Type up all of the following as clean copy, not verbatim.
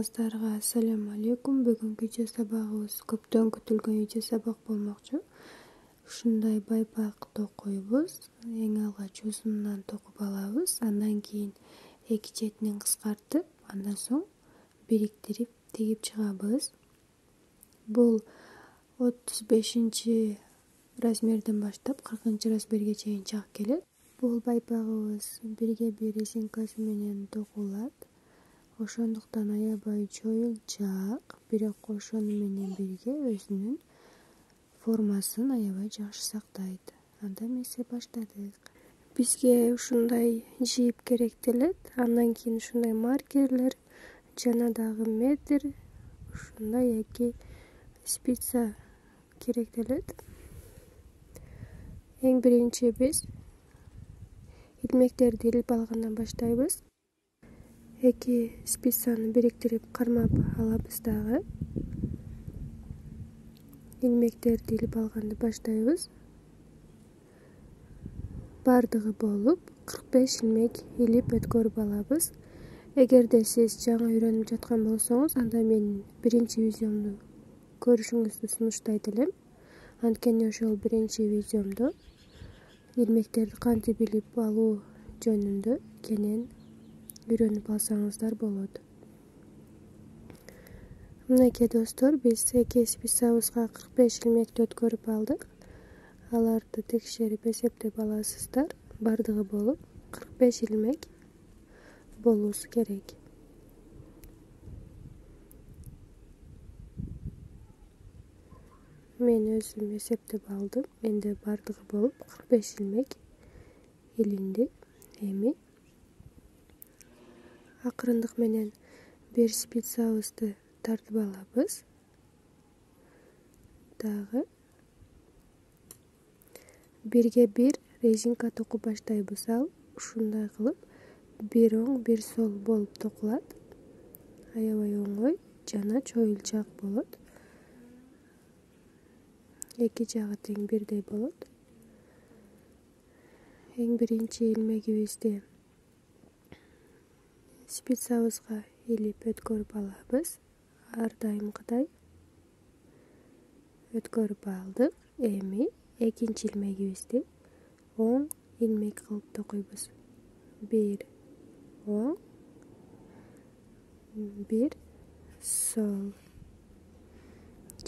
Барчаңыздарга ассаламу алейкум. Бүгүнкү видео сабагыбыз көптөн күтүлгөн видео сабак болмокчу. Ушундай байпак токуйбуз. Эң алгач узунунан токуп алабыз. Андан кийин эки четинен кыскартып, андан соң бириктирип тигип чыгабыз. Бул 35 размерден баштап 40 размерге чейин чак келет. Бул байпагыбыз бирге бир резинкасы менен токулат. Ошондуктан аябай чоюлчак, бирок ошону менен бирге өзүнүн формасын аябай жакшы сактайт. Анда эмесе баштадык. Бизге ушундай жип керектелет. Андан кийин ушундай маркерлер жана дагы метр, ушундай эки спица керектелет. Эң биринчи биз илмектерди илип алгандан баштайбыз. Эки спицаны бириктирип кармап алабыз дагы. Илмектерди илип алганды баштайбыз. Бардыгы болуп 45 илмек илип өткөрүп алабыз. Эгерде сиз жаңы үйрөнүп жаткан болсоңуз, анда менин биринчи видеомду көрүшүңүздү сунуштайт элем. Анткени ошол биринчи видеомдо илмектерди кантип илип алуу жөнүндө кенен үйрөнүп алсаңыздар болот. Мынакей достор, биз эки спицабызга 45 илмекти өткөрүп алдык. Аларды текшерип эсептеп аласыздар. Бардыгы болуп 45 илмек болуусу керек. Мен өзүм эсептеп алдым. Менде бардыгы болуп 45 илмек илинди. Эми акырындык менен бир спицабызды тартып алабыз. Дагы бирге бир резинка токуп баштайбыз. Ал ушундай кылып бир оң, бир сол болуп токулат. Аябай оңой жана чоюлчак болот. Эки жагы тең бирдей болот. Эң биринчи илмегибизди спицабызга илип өткөрүп алабыз. Ар дайымкыдай өткөрүп алдык. Эми экинчи илмегибизди оң илмек кылып токуйбуз. Бир оң, бир сол,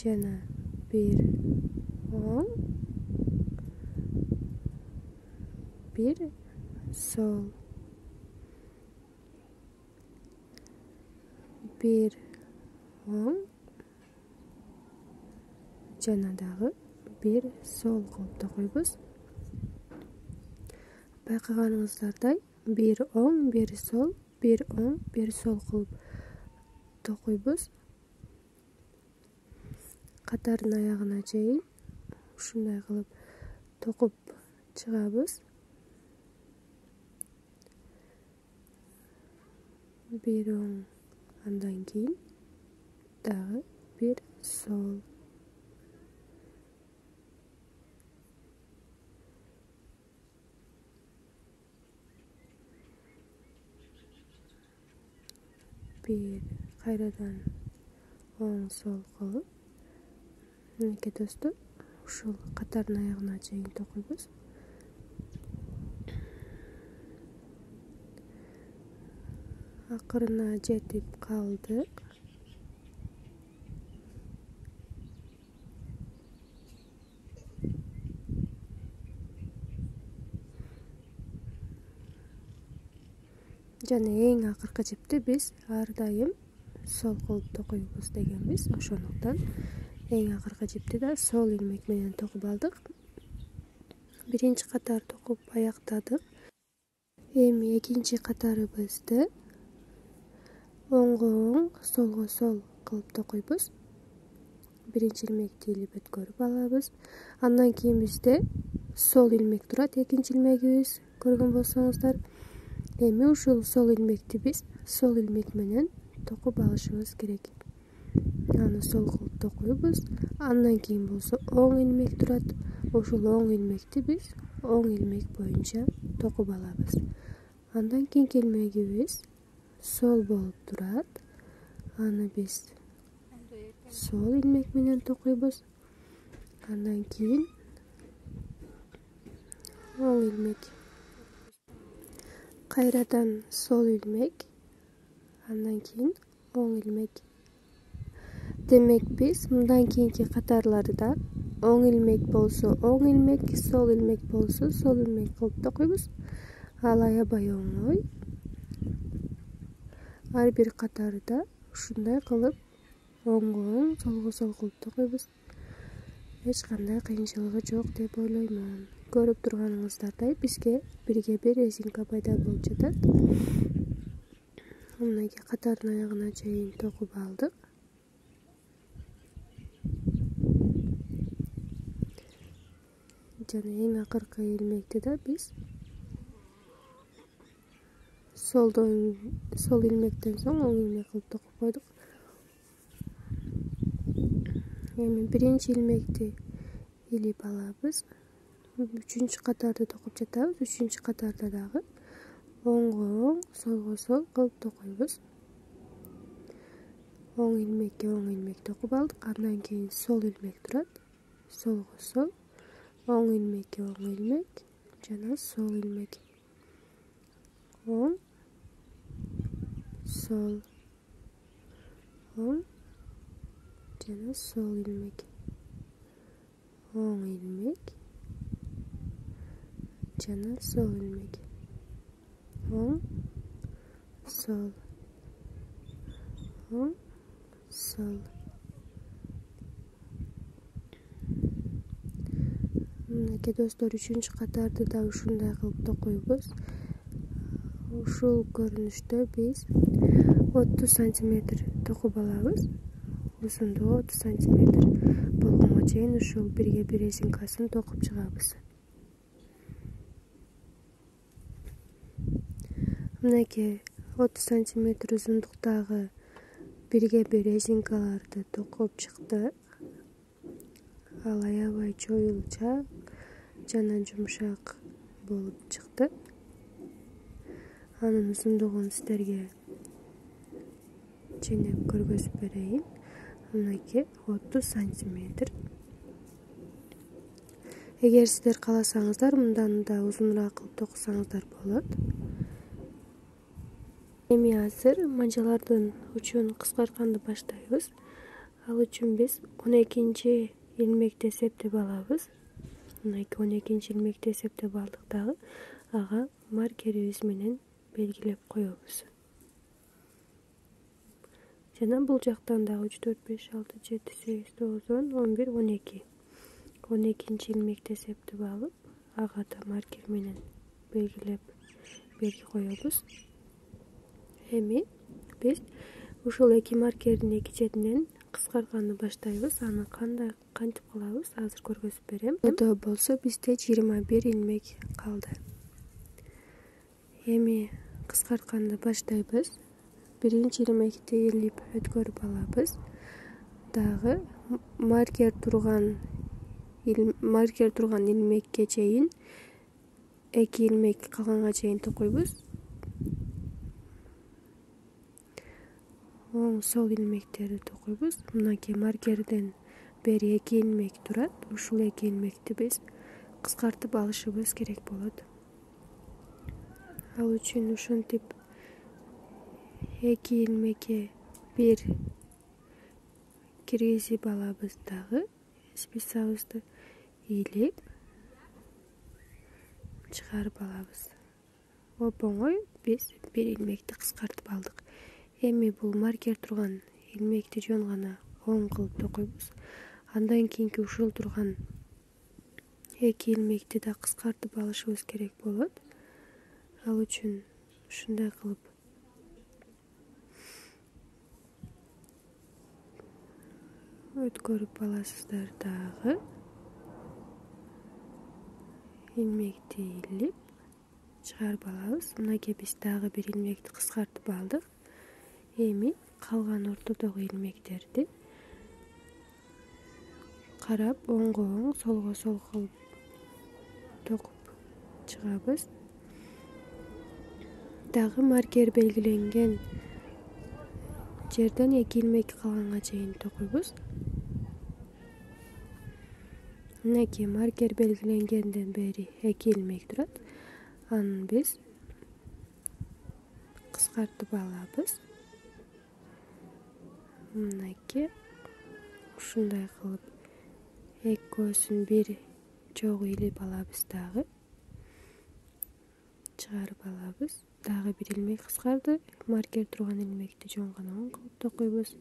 жана бир оң, бир сол, бир оң, жана дагы бир сол кылып токуйбуз. Байкаганыңыздардай бир оң, бир сол, бир оң, бир сол кылып токуйбуз. Катардын аягына чейин ушундай кылып токуп чыгабыз. Бир оң, андан кийин дагы бир сол. Бир кайрадан оң сол кылып, мынакей достор, ушул катардын аягына чейин токуйбуз. Акырына жетип калдык. Жана эң акыркы жипти биз ар дайым сол кылып токуйбуз дегенбиз. Ошондуктан эң акыркы жипти да сол илмек менен токуп алдык. Биринчи катар токуп аяктадык. Эми экинчи катарыбызды оңго оң, солго сол кылып токуйбуз. Биринчи илмекти илип өткөрүп алабыз. Андан кийин бизде сол илмек турат. Экинчи илмегибиз көргөн болсоңуздар. Эми ушул сол илмекти биз сол илмек менен токуп алышыбыз керек. Аны сол кылып токуйбуз. Андан кийин болсо оң илмек турат. Ушул оң илмекти биз оң илмек боюнча токуп алабыз. Андан кийинки илмегибиз сол болуп турат. аны биз сол илмек менен токуйбуз. Андан кийин оң илмек, кайрадан сол илмек, андан кийин оң илмек. Демек биз мындан кийинки катарларда оң илмек болсо оң илмек, сол илмек болсо сол илмек кылып токуйбуз. Ал аябай оңой. Ар бир катарда ушундай кылып оңго оң, солго сол кылып токуйбуз. Эч кандай кыйынчылыгы жок деп ойлоймун. Көрүп турганыңыздардай бизге бирге бир резинка пайда болуп жатат. Мынакей катардын аягына чейин токуп алдык. Жана эң акыркы илмекти да биз сол илмектен соң оң илмек кылып токуп койдук. Эми биринчи илмекти илип алабыз. Үчүнчү катарды токуп жатабыз. Үчүнчү катарда дагы оңго оң, солго сол кылып токуйбуз. Оң илмекке оң илмек токуп алдык. Андан кийин сол илмек турат. Солго сол, оң илмекке оң илмек жана сол илмек. Оң, сол, оң жана сол илмек. Оң илмек жана сол илмек. Оң, сол, оң, сол. Мынакей достор, үчүнчү катарды да ушундай кылып токуйбуз. Ушул көрүнүштө биз 30 сантиметр токуп алабыз. Узундугу 30 сантиметр болгонго чейин ушул бирге бир резинкасын токуп чыгабыз. Мынакей 30 сантиметр узундуктагы бирге бир резинкаларды токуп чыктык. Ал аябай чоюлчак жана жумшак болуп чыкты. Анын узундугун сиздерге ченеп көргөзүп берейин. Мынакей 30 сантиметр. Эгер сиздер кааласаңыздар, мындан да узунураак кылып токусаңыздар болот. Эми азыр манжалардын учун кыскартканды баштайбыз. Ал үчүн биз 12-чи илмекти эсептеп алабыз. Мынакей 12-чи илмекти эсептеп алдык дагы. Ага маркерибиз менен белгилеп коебуз. Жана бул жактан дагы 3, 4, 5, 6, 7, 8, 9, 10, 11, 12. 12-чи илмекти эсептеп алып, ага да маркер менен белгилеп белги коебуз. Эми биз ушул эки маркердин эки четинен кыскартканды баштайбыз. Аны кантип кылабыз азыр көргөзүп берем. Бунда болсо бизде 21 илмек калды. Эми кыскартканды баштайбыз. Биринчи илмекти илип өткөрүп алабыз. Дагы маркер турган илмекке чейин 2 илмек калганга чейин токуйбуз. Оң, сол илмектерди токуйбуз. Мынакей маркерден бери 2 илмек турат. Ушул 2 илмекти биз кыскартып алышыбыз керек болот. Ал үчүн ушинтип 2 илмекке бир киргизип алабыз дагы. Спицабызды илип чыгарып алабыз. Оп-оңой биз бир илмекти кыскартып алдык. Эми бул маркер турган илмекти жөн гана оң кылып токуйбуз. Андан кийинки ушул турган 2 илмекти да кыскартып алышыбыз керек болот. Ал үчүн ушундай кылып өткөрүп аласыздар дагы. Илмекти илип чыгарып алабыз. Мынакей биз дагы бир илмекти кыскартып алдык. Эми калган ортодогу илмектерди карап оңго оң, солго сол кылып токуп чыгабыз. Дагы маркер белгиленген жерден 2 ilmek калганга чейин токуйбуз. Мынакей маркер белгиленгенден бери 2 ilmek турат. Аны биз кыскартып алабыз. Мынакей ушундай кылып экөөсүн бир жогу илип алабыз, дагы чыгарып алабыз. Дагы 1 ilmek кыскарды. Маркер турган илмекти жоңгона оң кылып токуйбуз.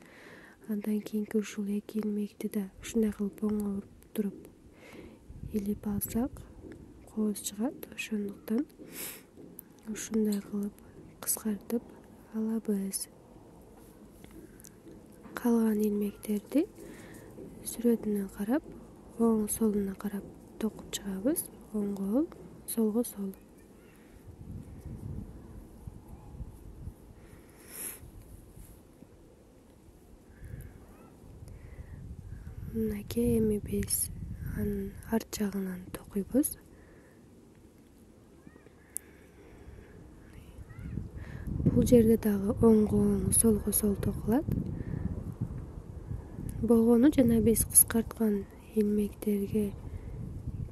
Андан кийинки ушул 2 ilmekти да ушундай кылып оңго буруп туруп илип алсак кооз чыгат. Ошондуктан ушундай кылып кыскартып алабыз. Калган илмектерди сүрөтүнө карап, оң солуна карап токуп чыгабыз. Оңго оң, солго сол. Мынакей эми биз анын арт жагынан токуйбуз. Бул жерде дагы оңго оң, солго сол токулат. Болгону жана биз кыскарткан илмектерге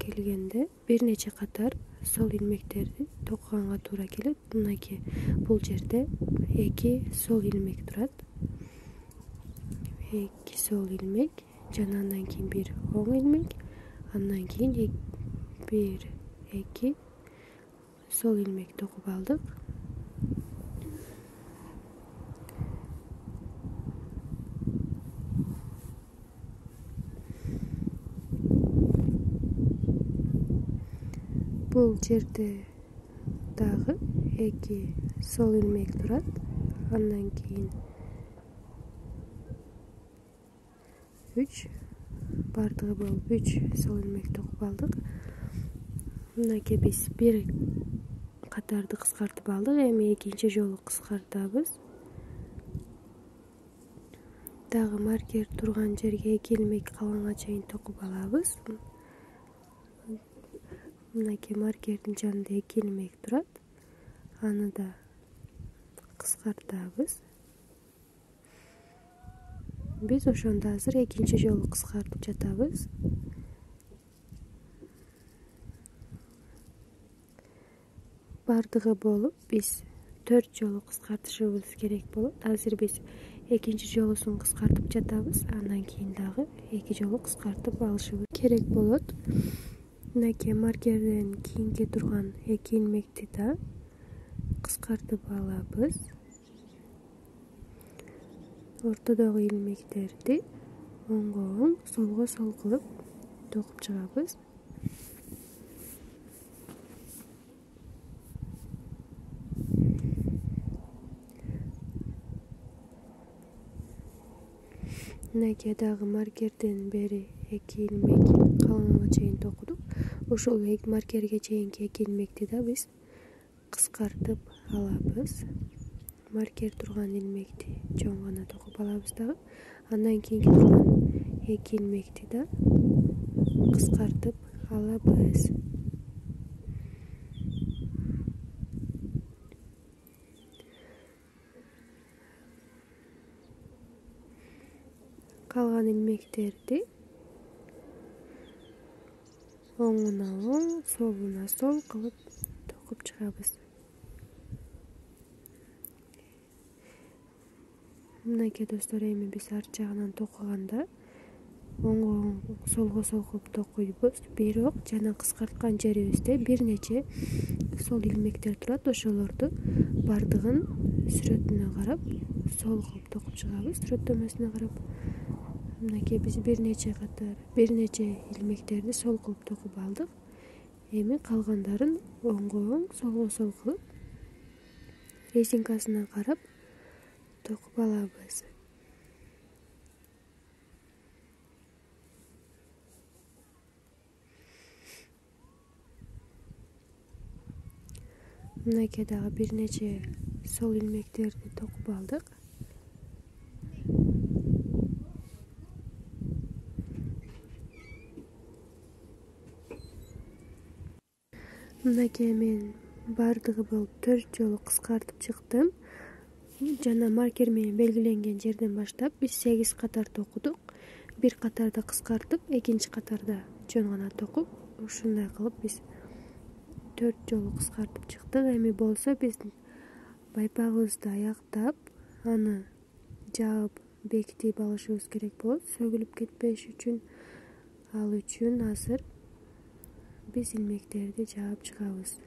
келгенде бир нече катар сол илмектерди токуганга туура келет. Мынакей бул жерде 2 сол илмек турат. 2 сол илмек жана андан кийин 1 оң илмек, андан кийин 1 2 сол илмек токуп алдык. Бул жерде дагы 2 сол илмек турат. Андан кийин 3, бардыгы болуп 3 сол илмек токуп алдык. Мынакей биз бир катарды кыскартып алдык. Эми экинчи жолу кыскартабыз. Дагы маркер турган жерге 2 ilmek калганга чейин токуп алабыз. Мынакей маркердин жанында 2 ilmek турат. Аны да кыскартабыз. Биз ошондо азыр экинчи жолу кыскартып жатабыз. Бардыгы болуп биз 4 жолу кыскартышыбыз керек болот. Азыр биз экинчи жолусун кыскартып жатабыз. Андан кийин дагы 2 жолу кыскартып алышыбыз керек болот. Мынакей маркерден кийинки турган 2 ilmekти да кыскартып алабыз. Ортодогу илмектерди оңго оң, солго сол кылып токуп чыгабыз. Мынакей дагы маркерден бери 2 ilmek калганга чейин токудук. Ушул маркерге чейинки 2 ilmekти да биз кыскартып алабыз. Маркер турган илмекти жоңгона токуп алабыз дагы. Андан кийинки турган 2 ilmekти да кыскартып алабыз. Калган илмектерди оңуна оң, солуна сол кылып токуп чыгабыз. Мынакей достор, эми биз арт жагынан токуганда оңго оң, солго сол кылып токуйбуз. Бирок жана кыскарткан жерибизде бир нече сол илмектер турат. Ошолорду бардыгын сүрөтүнө карап сол кылып токуп чыгабыз. Сүрөттөмөсүнө карап. Мынакей биз бир нече илмектерди сол кылып токуп алдык. Эми калгандарын оңго оң, солго сол кылып резинкасына карап токуп алабыз. Мынакей дагы бир нече сол илмектерди токуп алдык. Мынакей мен бардыгы болуп 4 жолу кыскартып чыктым. жана маркер менен белгиленген жерден баштап биз 8 катар токудук. Бир катарда кыскартып, экинчи катарда жөн гана токуп, ушундай кылып биз 4 жолу кыскартып чыктык. Эми болсо биз байпагыбызды аяктап, аны жаап бекитип алышыбыз керек болот, сөгүлүп кетпеш үчүн. Ал үчүн азыр биз илмектерди жаап чыгабыз.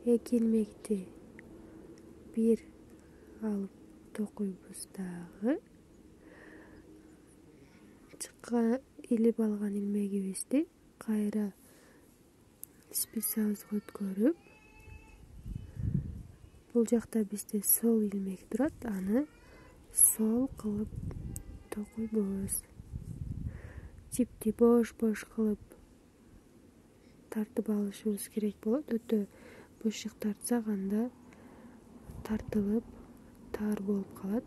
2 илмекти бир алып токуйбуз дагы. Илип алган илмегибизди кайра спицабызга өткөрүп, бул жакта бизде сол илмек турат, аны сол кылып токуйбуз. Жипти бош кылып тартып алышыбыз керек болот. Өтө бышык тартсак, анда тартылып тар болуп калат.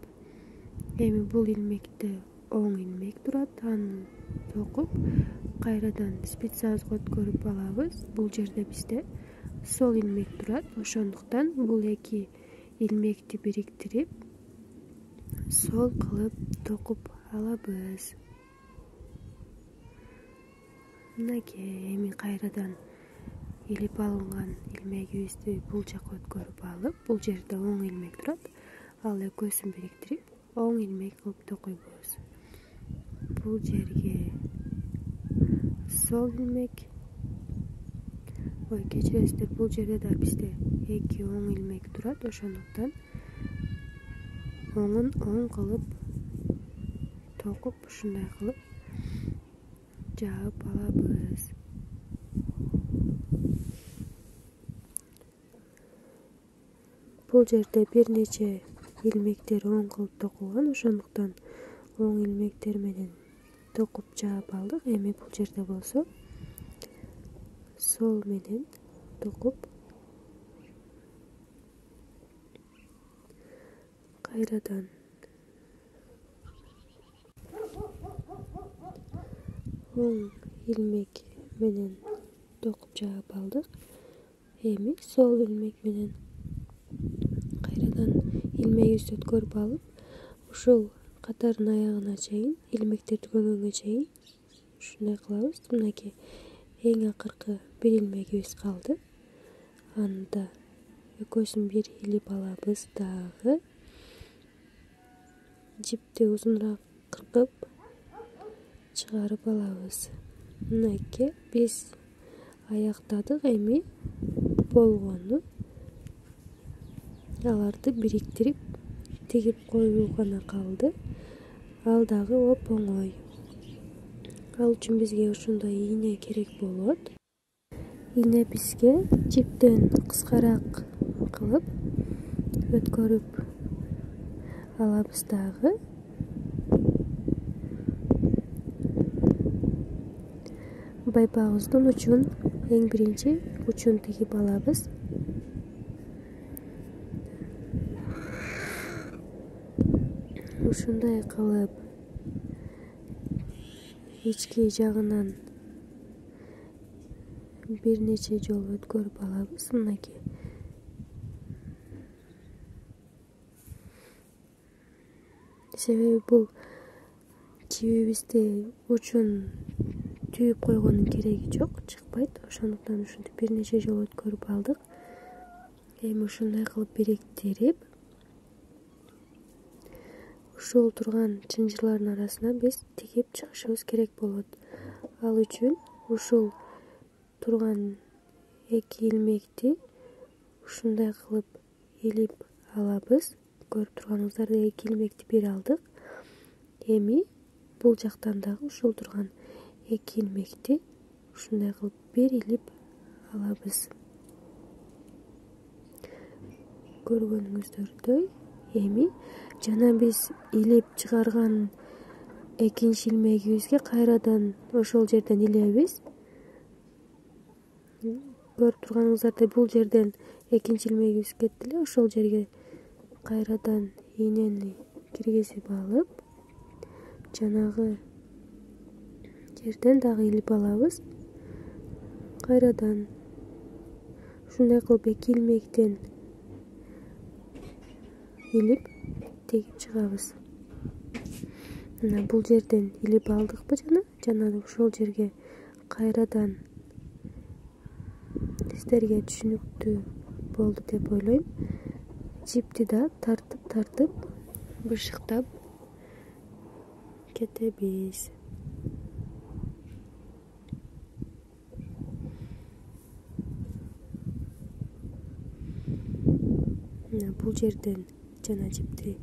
Эми бул илмекте оң илмек турат, аны токуп кайрадан спицабызга өткөрүп алабыз. Бул жерде бизде сол илмек турат, ошондуктан бул 2 илмекти бириктирип сол кылып токуп алабыз. Мынакей, эми кайрадан илип алынган илмегибизди бул жака өткөрүп алып, бул жерде оң илмек турат, ал экөөсүн бириктирип оң илмек кылып токуйбуз. Бул жерге сол илмек, кечиресиздер, бул жерде да бизде 2 оң илмек турат, ошондуктан оңун оң кылып токуп, ушундай кылып жаап алабыз. Бул жерде бир нече илмектер оң кылып токулган, ошондуктан оң илмектер менен токуп жаап алдык. Эми бул жерде болсо сол менен токуп кайрадан оң илмек менен токуп жаап алдык. Эми сол илмек менен кайрадан илмегибизди өткөрүп алып, ушул катардын аягына чейин, илмектерди көмгөнгө чейин ушундай кылабыз. Мынакей, эң акыркы бир илмегибиз калды. Аны да экөөсүн бир илип алабыз дагы. Жипти узунураак кыркып чыгарып алабыз. Мынакей, биз аяктадык. Эми болгону аларды бириктирип тигип коюу гана калды. Ал дагы оп-оңой. Ал үчүн бизге ушундай ийне керек болот. Ийне бизге жиптен кыскараак кылып өткөрүп алабыз дагы. Байпагыбыздын учун, эң биринчи учун тигип алабыз. Ушундай кылып ички жагынан бир нече жолу өткөрүп алабыз. Мынакей. Себеби бул жибибизди учун түйүп койгондун кереги жок, чыкпайт. Ошондуктан ушинтип бир нече жолу өткөрүп алдык. Эми ушундай кылып бириктирип, ушул турган чынжырлардын арасына биз тигип чыгышыбыз керек болот. Ал үчүн ушул турган 2 илмекти ушундай кылып илип алабыз. Көрүп турганыңыздардай 2 илмекти бир алдык. Эми бул жактан дагы ушул турган 2 илмекти ушундай кылып бир илип алабыз. Көргөнүңүздөрдөй, эми жана биз илип чыгарган экинчи илмегибизге кайрадан ошол жерден илебиз. Көрүп турганыңыздардай, бул жерден экинчи илмегибиз кетти эле. Ошол жерге кайрадан ийнени киргизип алып, жанагы жерден дагы илип алабыз. Кайрадан ушундай кылып 2 илмектен илип тегип чыгабыз. Мына бул жерден илип алдыкпы жана ошол жерге кайрадан сиздерге түшүнүктүү болду деп ойлойм. Жипти да тартып бышыктап кетебиз. Бул жерден жана жипти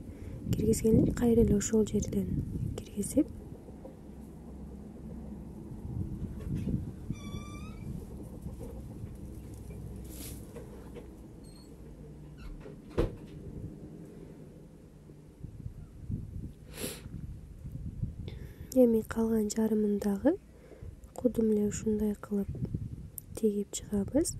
киргизгенде кайра эле ошол жерден киргизип эми калган жарымын дагы кудум эле ушундай кылып тигип чыгабыз.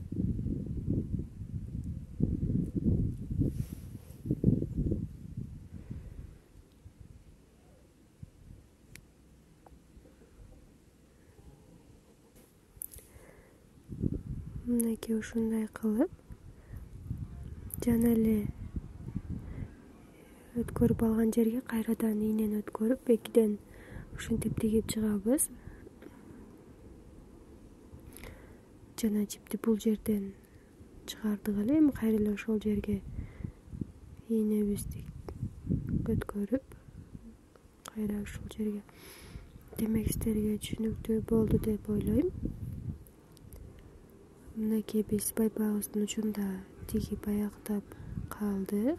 Мынакей ушундай кылып жана эле өткөрүп алган жерге кайрадан ийнени өткөрүп экиден ушинтип тигип чыгабыз. Жана жипти бул жерден чыгардык эле, эми кайра эле ошол жерге ийнебизди өткөрүп кайра ушул жерге. Демек сиздерге түшүнүктүү болду деп ойлойм. Мынакей биз байпагыбыздын учунда тигип аяктап калдык.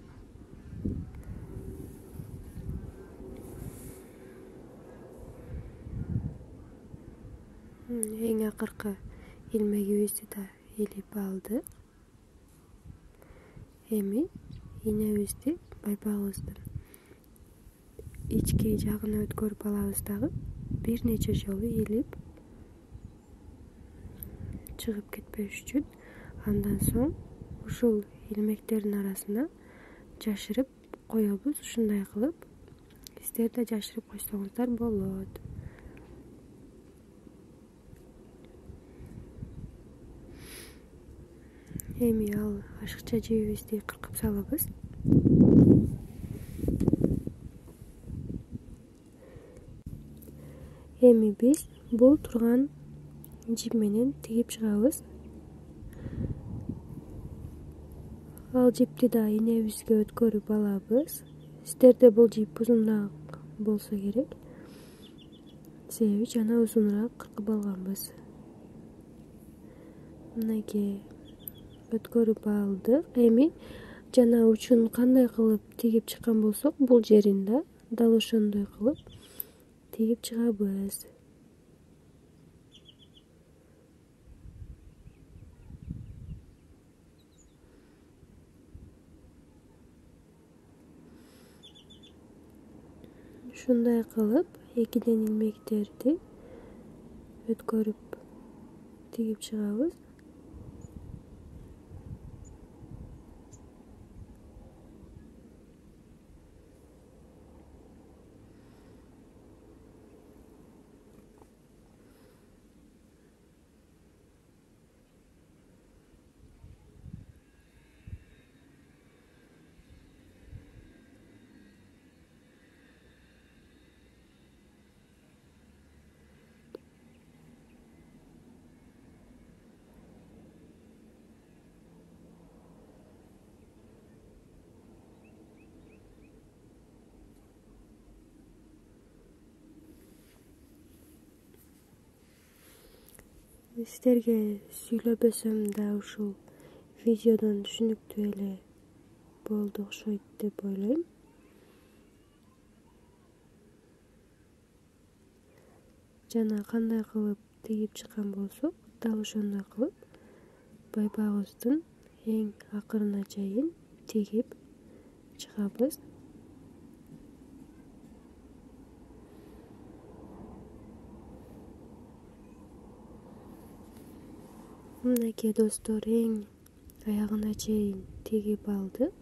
Эң акыркы илмегибизди да илип алдык. Эми ийнебизди байпагыбыздын ички жагына өткөрүп алабыз дагы бир нече жолу илип чыгып кетпеш үчүн. Андан соң ушул илмектердин арасына жашырып коебуз. Ушундай кылып сиздер да жашырып койсоңуздар болот. Эми ал ашыкча жибибизди кыркып салабыз. Эми биз бул турган жип менен тигип чыгабыз. Ал жипти да ийнебизге өткөрүп алабыз. Сиздерде бул жип узунураак болсо керек. Себеби жана узунураак кыркып алганбыз. Мынакей өткөрүп алдык. Эми жана учун кандай кылып тигип чыккан болсок, бул жерин да дал ошондой кылып тигип чыгабыз. Ушундай кылып экиден илмектерди өткөрүп тигип чыгабыз. Сиздерге сүйлөбөсөм да ушул видеодон түшүнүктүү эле болду окшойт деп ойлойм. Жана кандай кылып тигип чыккан болсок, дал ошондой кылып байпагыбыздын эң акырына чейин тигип чыгабыз. Мынакей достор, эң аягына чейин тигип алдык.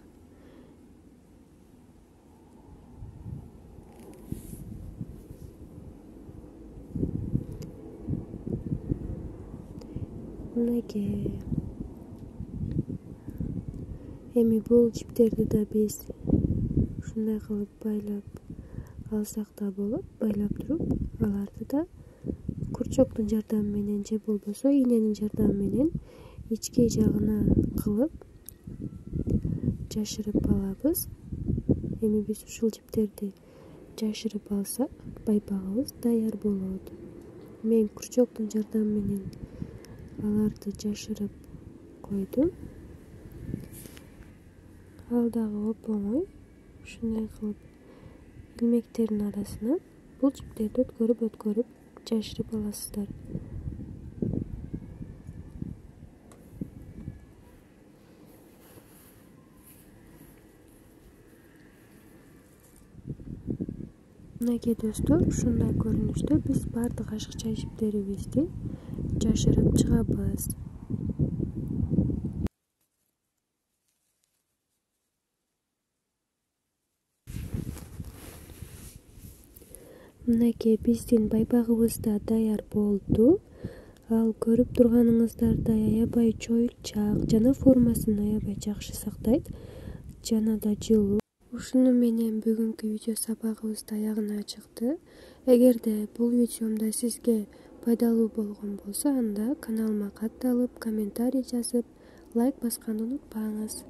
Мынакей эми бул жиптерди да биз ушундай кылып байлап алсак да болот. Байлап туруп аларды да курчоктун жардамы менен же болбосо ийненин жардамы менен ички жагына кылып жашырып алабыз. Эми биз ушул жиптерди жашырып алсак, байпагыбыз даяр болот. Мен курчоктун жардамы менен аларды жашырып койдум. Ал дагы оп-оңой. Ушундай кылып илмектердин арасынан бул жиптерди өткөрүп жашырып аласыздар. Мынакей достор, ушундай көрүнүштө биз бардык ашыкча жиптерибизди жашырып чыгабыз. Мынакей биздин байпагыбыз да даяр болду. Ал көрүп турганыңыздардай аябай чоюлчак жана формасын аябай жакшы сактайт, жана да жылуу. Ушуну менен бүгүнкү видео сабагыбыз да аягына чыкты. Эгерде бул видеомда сизге пайдалуу болгон болсо, анда каналыма катталып, комментарий жазып, лайк басканды унутпаңыз.